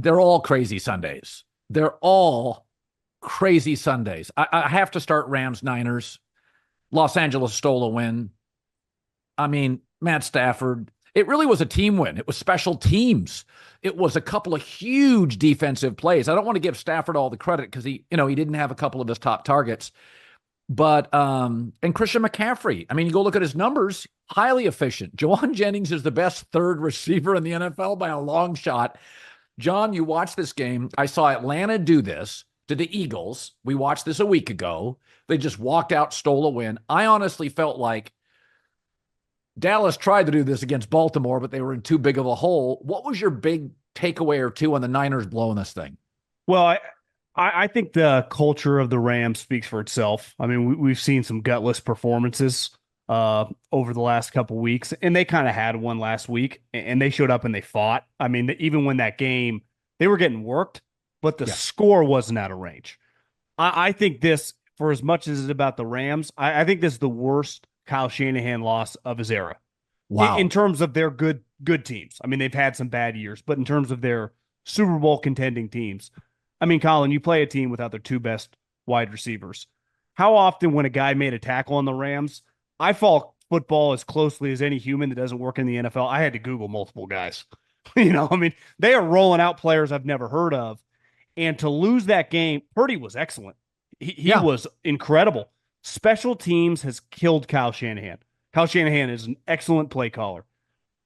they're all crazy Sundays. They're all crazy Sundays. I have to start Rams Niners. Los Angeles stole a win. I mean, Matt Stafford, it really was a team win. It was special teams. It was a couple of huge defensive plays. I don't want to give Stafford all the credit because he didn't have a couple of his top targets. But and Christian McCaffrey, I mean, you go look at his numbers, highly efficient. Jawan Jennings is the best third receiver in the NFL by a long shot. John, you watched this game. I saw Atlanta do this to the Eagles. We watched this a week ago. They just walked out, stole a win. I honestly felt like Dallas tried to do this against Baltimore, but they were in too big of a hole. What was your big takeaway or two on the Niners blowing this thing? Well, I think the culture of the Rams speaks for itself. I mean, we've seen some gutless performances over the last couple weeks, and they kind of had one last week, and they showed up and they fought. I mean, even when that game, they were getting worked, but the score wasn't out of range. I think this, for as much as it's about the Rams, I think this is the worst Kyle Shanahan loss of his era. Wow. In terms of their good teams. I mean, they've had some bad years, but in terms of their Super Bowl contending teams, I mean, Colin, you play a team without their two best wide receivers. How often when a guy made a tackle on the Rams, I follow football as closely as any human that doesn't work in the NFL. I had to Google multiple guys. I mean, they are rolling out players I've never heard of. And to lose that game, Purdy was excellent. He was incredible. Special teams has killed Kyle Shanahan. Kyle Shanahan is an excellent play caller.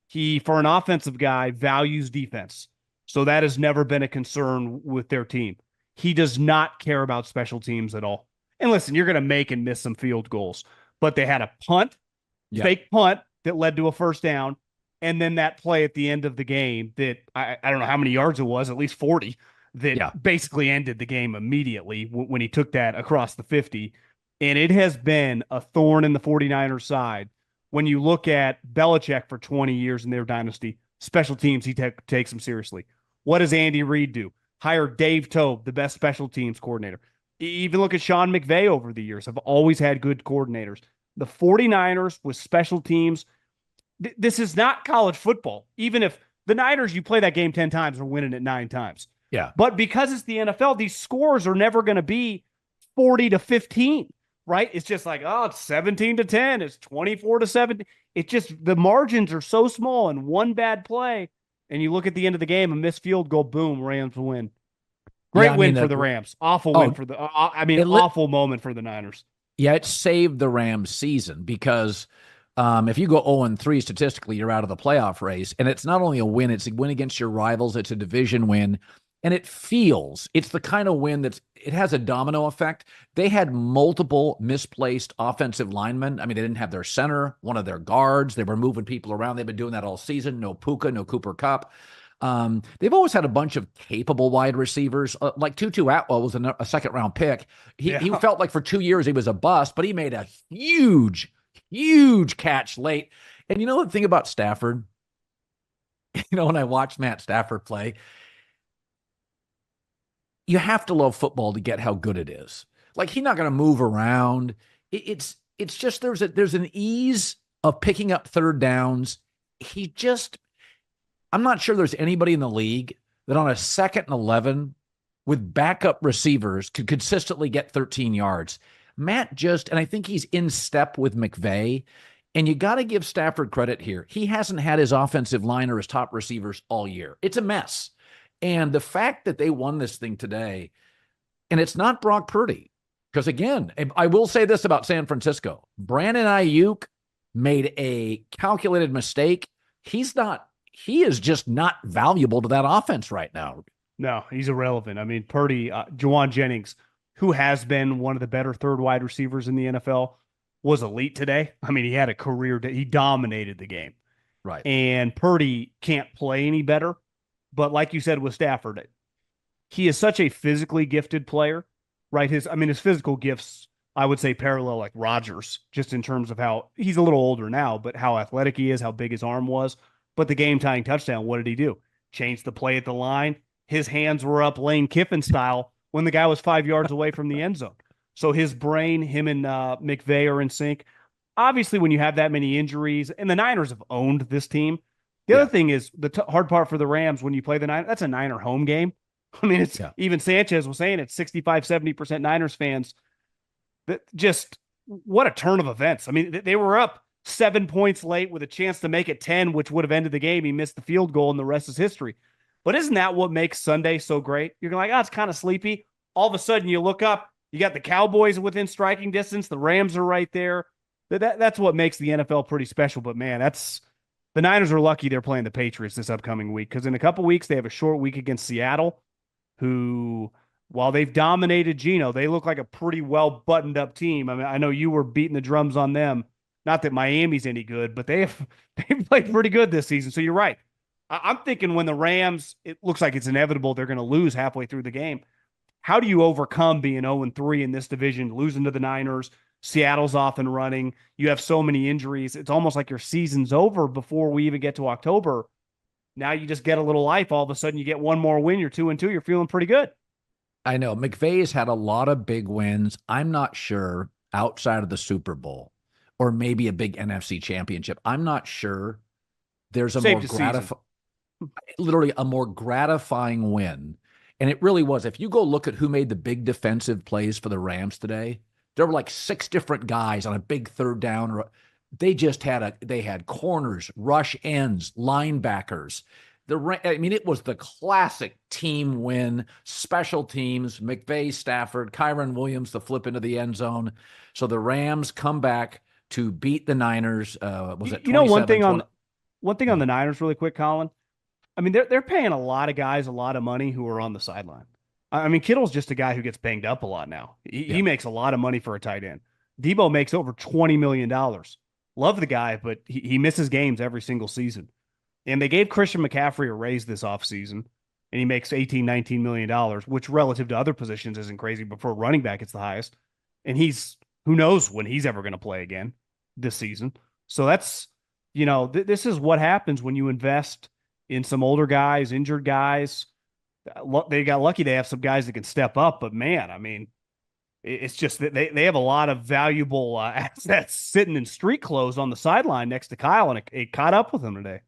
He, for an offensive guy, values defense. So that has never been a concern with their team. He does not care about special teams at all. And listen, you're going to make and miss some field goals, but they had a fake punt that led to a first down, and then that play at the end of the game that I don't know how many yards it was, at least 40, that basically ended the game immediately when he took that across the 50. And it has been a thorn in the 49ers side. When you look at Belichick for 20 years in their dynasty, special teams, he takes them seriously. What does Andy Reid do? Hire Dave Tobe, the best special teams coordinator. Even look at Sean McVay over the years. Have always had good coordinators. The 49ers with special teams, this is not college football. Even if the Niners, you play that game 10 times and winning it 9 times. Yeah. But because it's the NFL, these scores are never going to be 40-15. Right? It's just like, it's 17-10. It's 24-7. It's just the margins are so small, and one bad play, and you look at the end of the game, a missed field goal, boom, Rams win. Great win for the Rams. Awful win for the awful moment for the Niners. Yeah, it saved the Rams season because if you go 0-3 statistically, you're out of the playoff race. And it's not only a win, it's a win against your rivals. It's a division win. And it's the kind of win it has a domino effect. They had multiple misplaced offensive linemen. I mean, they didn't have their center, one of their guards. They were moving people around. They've been doing that all season. No Puka, no Cooper Kupp. They've always had a bunch of capable wide receivers. Like Tutu Atwell was a second-round pick. He felt like for 2 years he was a bust, but he made a huge, huge catch late. And you know the thing about Stafford? When I watched Matt Stafford play, you have to love football to get how good it is. Like, he's not going to move around. It's just there's an ease of picking up third downs. I'm not sure there's anybody in the league that on a 2nd and 11 with backup receivers could consistently get 13 yards. Matt and I think he's in step with McVay. And you got to give Stafford credit here. He hasn't had his offensive line or his top receivers all year. It's a mess. And the fact that they won this thing today, and it's not Brock Purdy, because again, I will say this about San Francisco. Brandon Ayuk made a calculated mistake. He is just not valuable to that offense right now. No, he's irrelevant. I mean, Purdy, Jawan Jennings, who has been one of the better third wide receivers in the NFL, was elite today. I mean, he had a career day. He dominated the game. Right. And Purdy can't play any better. But like you said with Stafford, he is such a physically gifted player, right? His physical gifts, I would say, parallel like Rodgers, just in terms of how he's a little older now, but how athletic he is, how big his arm was. But the game-tying touchdown, what did he do? Changed the play at the line. His hands were up Lane Kiffin style when the guy was 5 yards away from the end zone. So his brain, him and McVay are in sync. Obviously, when you have that many injuries, and the Niners have owned this team, The other Yeah. thing is the hard part for the Rams when you play the Niners, that's a Niner home game. I mean, it's Yeah. even Sanchez was saying it's 65, 70% Niners fans. That just what a turn of events. I mean, they were up 7 points late with a chance to make it 10, which would have ended the game. He missed the field goal, and the rest is history. But isn't that what makes Sunday so great? You're like, oh, it's kind of sleepy. All of a sudden, you look up, you got the Cowboys within striking distance. The Rams are right there. That's what makes the NFL pretty special. But man, the Niners are lucky they're playing the Patriots this upcoming week because in a couple weeks they have a short week against Seattle, who, while they've dominated Geno, they look like a pretty well buttoned up team. I mean, I know you were beating the drums on them. Not that Miami's any good, but they've played pretty good this season. So you're right. I'm thinking when the Rams, it looks like it's inevitable they're going to lose halfway through the game. How do you overcome being 0-3 in this division, losing to the Niners? Seattle's off and running. You have so many injuries. It's almost like your season's over before we even get to October. Now you just get a little life. All of a sudden, you get one more win. You're 2-2. You're feeling pretty good. I know McVay's had a lot of big wins. I'm not sure outside of the Super Bowl or maybe a big NFC championship. I'm not sure there's a more Saved a season. literally a more gratifying win. And it really was. If you go look at who made the big defensive plays for the Rams today, there were like 6 different guys on a big third down. They just they had corners, rush ends, linebackers. I mean, it was the classic team win, special teams, McVay, Stafford, Kyron Williams, the flip into the end zone. So the Rams come back to beat the Niners. Was it 27, one thing on the Niners really quick, Colin? I mean, they're paying a lot of guys a lot of money who are on the sideline. I mean, Kittle's just a guy who gets banged up a lot now. He makes a lot of money for a tight end. Debo makes over $20 million. Love the guy, but he misses games every single season. And they gave Christian McCaffrey a raise this offseason, and he makes $18, $19 million, which relative to other positions isn't crazy, but for a running back, it's the highest. And who knows when he's ever going to play again this season. So that's, this is what happens when you invest in some older guys, injured guys. They got lucky they have some guys that can step up, but man, I mean, it's just that they have a lot of valuable assets sitting in street clothes on the sideline next to Kyle, and it caught up with him today.